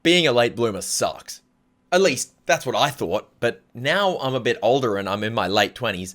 being a late bloomer sucks. At least, that's what I thought, but now I'm a bit older and I'm in my late 20s,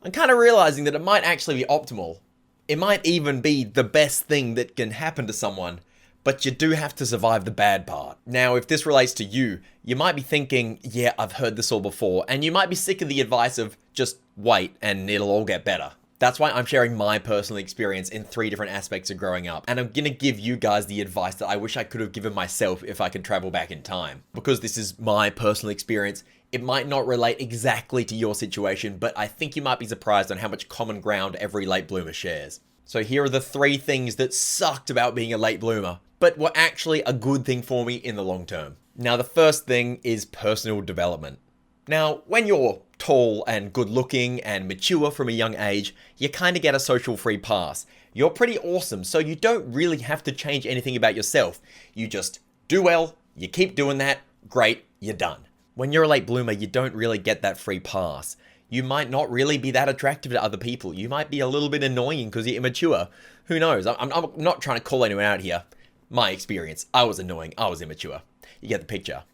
I'm kind of realizing that it might actually be optimal. It might even be the best thing that can happen to someone, but you do have to survive the bad part. Now, if this relates to you, you might be thinking, yeah, I've heard this all before, and you might be sick of the advice of just wait and it'll all get better. That's why I'm sharing my personal experience in 3 different aspects of growing up, and I'm gonna give you guys the advice that I wish I could have given myself if I could travel back in time. Because this is my personal experience, it might not relate exactly to your situation, but I think you might be surprised on how much common ground every late bloomer shares. So here are the 3 things that sucked about being a late bloomer, but were actually a good thing for me in the long term. Now, the first thing is personal development. Now, when you're tall and good looking and mature from a young age, you kind of get a social free pass. You're pretty awesome, so you don't really have to change anything about yourself. You just do well, you keep doing that, great, you're done. When you're a late bloomer, you don't really get that free pass. You might not really be that attractive to other people. You might be a little bit annoying because you're immature. Who knows? I'm not trying to call anyone out here. My experience, I was annoying, I was immature. You get the picture.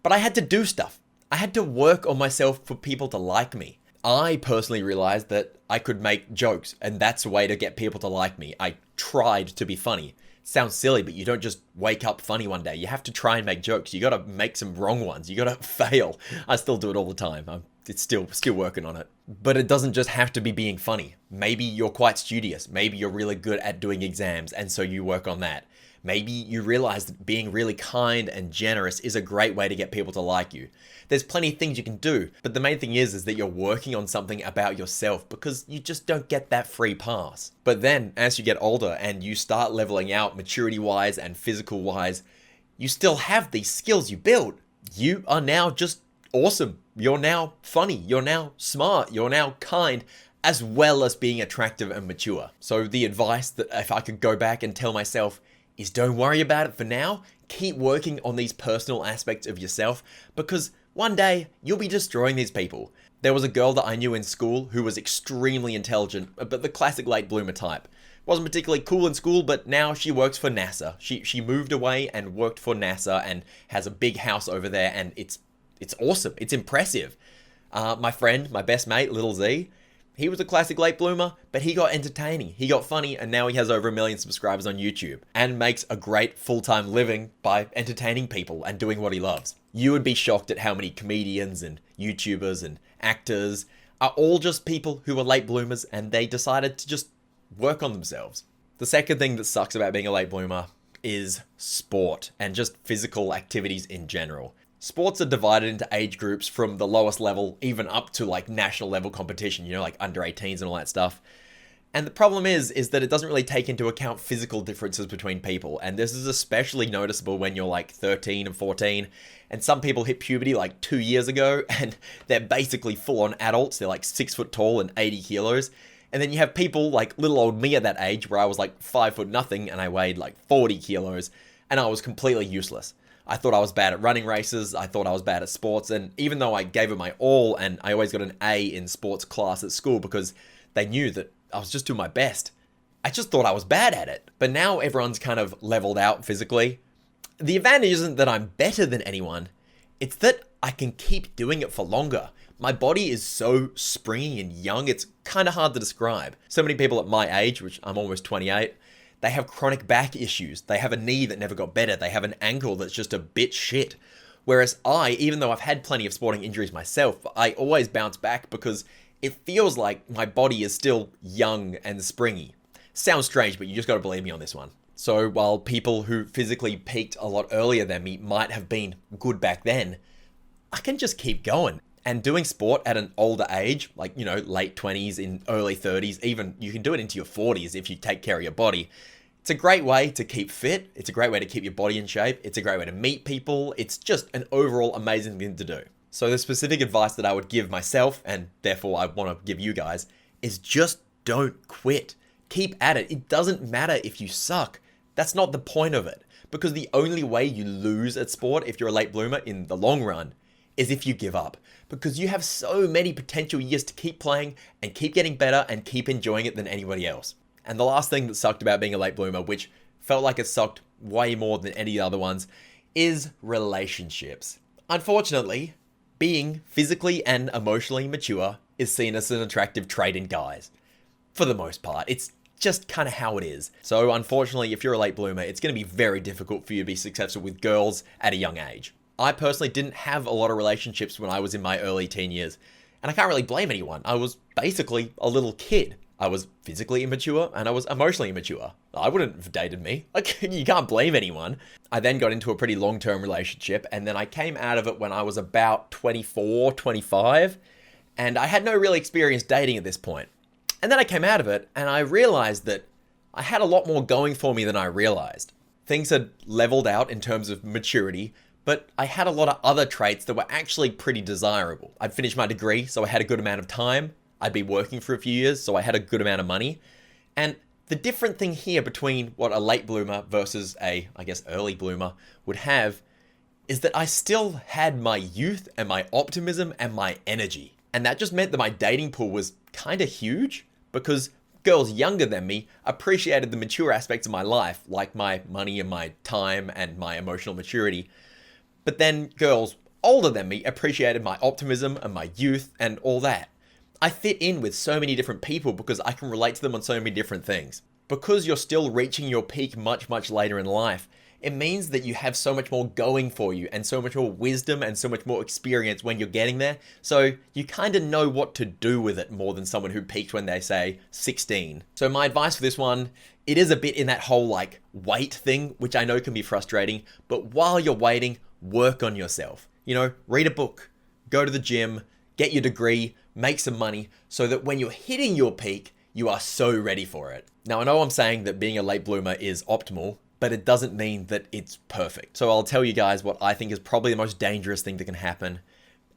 But I had to do stuff. I had to work on myself for people to like me. I personally realized that I could make jokes, and that's a way to get people to like me. I tried to be funny. Sounds silly, but you don't just wake up funny one day. You have to try and make jokes. You gotta make some wrong ones. You gotta fail. I still do it all the time. It's still working on it. But it doesn't just have to be being funny. Maybe you're quite studious. Maybe you're really good at doing exams, and so you work on that. Maybe you realize that being really kind and generous is a great way to get people to like you. There's plenty of things you can do, but the main thing is that you're working on something about yourself because you just don't get that free pass. But then, as you get older and you start leveling out maturity-wise and physical-wise, you still have these skills you built. You are now just awesome. You're now funny. You're now smart. You're now kind, as well as being attractive and mature. So the advice that if I could go back and tell myself is don't worry about it for now. Keep working on these personal aspects of yourself because one day you'll be destroying these people. There was a girl that I knew in school who was extremely intelligent, but the classic late bloomer type. Wasn't particularly cool in school, but now she works for NASA. She moved away and worked for NASA and has a big house over there, and it's awesome. It's impressive. My friend, my best mate, Little Z, he was a classic late bloomer, but he got entertaining, he got funny, and now he has over 1 million subscribers on YouTube and makes a great full-time living by entertaining people and doing what he loves. You would be shocked at how many comedians and YouTubers and actors are all just people who are late bloomers and they decided to just work on themselves. The second thing that sucks about being a late bloomer is sport and just physical activities in general. Sports are divided into age groups from the lowest level even up to like national level competition, like under 18s and all that stuff. And the problem is that it doesn't really take into account physical differences between people. And this is especially noticeable when you're like 13 and 14. And some people hit puberty like 2 years ago and they're basically full on adults. They're like 6 foot tall and 80 kilos. And then you have people like little old me at that age where I was like 5 foot nothing and I weighed like 40 kilos and I was completely useless. I thought I was bad at running races, I thought I was bad at sports, and even though I gave it my all and I always got an A in sports class at school because they knew that I was just doing my best, I just thought I was bad at it. But now everyone's kind of leveled out physically. The advantage isn't that I'm better than anyone, it's that I can keep doing it for longer. My body is so springy and young, it's kind of hard to describe. So many people at my age, which I'm almost 28, they have chronic back issues. They have a knee that never got better. They have an ankle that's just a bit shit. Whereas I, even though I've had plenty of sporting injuries myself, I always bounce back because it feels like my body is still young and springy. Sounds strange, but you just got to believe me on this one. So while people who physically peaked a lot earlier than me might have been good back then, I can just keep going. And doing sport at an older age, like, late 20s, in early 30s, even you can do it into your 40s if you take care of your body. It's a great way to keep fit. It's a great way to keep your body in shape. It's a great way to meet people. It's just an overall amazing thing to do. So the specific advice that I would give myself, and therefore I want to give you guys, is just don't quit. Keep at it. It doesn't matter if you suck. That's not the point of it. Because the only way you lose at sport if you're a late bloomer in the long run is if you give up. Because you have so many potential years to keep playing and keep getting better and keep enjoying it than anybody else. And the last thing that sucked about being a late bloomer, which felt like it sucked way more than any other ones, is relationships. Unfortunately, being physically and emotionally mature is seen as an attractive trait in guys. For the most part, it's just kind of how it is. So unfortunately, if you're a late bloomer, it's going to be very difficult for you to be successful with girls at a young age. I personally didn't have a lot of relationships when I was in my early teen years, and I can't really blame anyone. I was basically a little kid. I was physically immature and I was emotionally immature. I wouldn't have dated me. Like, you can't blame anyone. I then got into a pretty long-term relationship, and then I came out of it when I was about 24, 25, and I had no real experience dating at this point. And then I came out of it and I realized that I had a lot more going for me than I realized. Things had leveled out in terms of maturity, but I had a lot of other traits that were actually pretty desirable. I'd finished my degree, so I had a good amount of time. I'd been working for a few years, so I had a good amount of money. And the different thing here between what a late bloomer versus a, I guess, early bloomer would have is that I still had my youth and my optimism and my energy. And that just meant that my dating pool was kind of huge, because girls younger than me appreciated the mature aspects of my life, like my money and my time and my emotional maturity. But then girls older than me appreciated my optimism and my youth and all that. I fit in with so many different people because I can relate to them on so many different things. Because you're still reaching your peak much, much later in life, it means that you have so much more going for you and so much more wisdom and so much more experience when you're getting there. So you kind of know what to do with it more than someone who peaked when they say 16. So my advice for this one, it is a bit in that whole like wait thing, which I know can be frustrating, but while you're waiting, work on yourself. Read a book, go to the gym, get your degree, make some money so that when you're hitting your peak, you are so ready for it. Now, I know I'm saying that being a late bloomer is optimal, but it doesn't mean that it's perfect. So I'll tell you guys what I think is probably the most dangerous thing that can happen.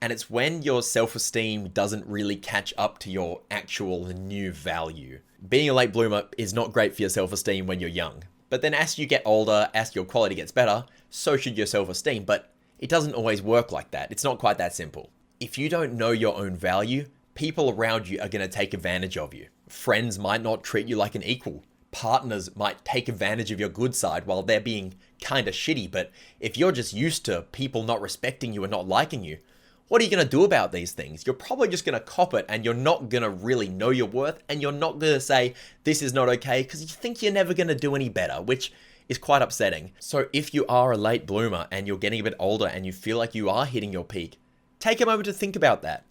And it's when your self-esteem doesn't really catch up to your actual new value. Being a late bloomer is not great for your self-esteem when you're young. But then as you get older, as your quality gets better, so should your self-esteem. But it doesn't always work like that. It's not quite that simple. If you don't know your own value, people around you are going to take advantage of you. Friends might not treat you like an equal. Partners might take advantage of your good side while they're being kind of shitty. But if you're just used to people not respecting you and not liking you, what are you going to do about these things? You're probably just going to cop it, and you're not going to really know your worth, and you're not going to say, this is not okay, because you think you're never going to do any better, which is quite upsetting. So if you are a late bloomer and you're getting a bit older and you feel like you are hitting your peak, take a moment to think about that.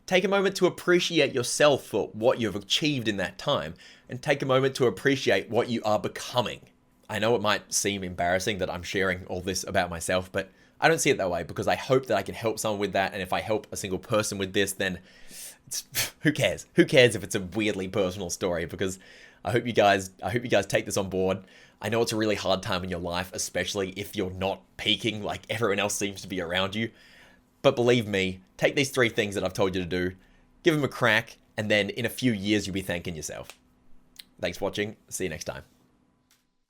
Take a moment to appreciate yourself for what you've achieved in that time, and take a moment to appreciate what you are becoming. I know it might seem embarrassing that I'm sharing all this about myself, but I don't see it that way, because I hope that I can help someone with that. And if I help a single person with this, then who cares? Who cares if it's a weirdly personal story? Because I hope you guys take this on board. I know it's a really hard time in your life, especially if you're not peaking like everyone else seems to be around you. But believe me, take these 3 things that I've told you to do, give them a crack, and then in a few years, you'll be thanking yourself. Thanks for watching. See you next time.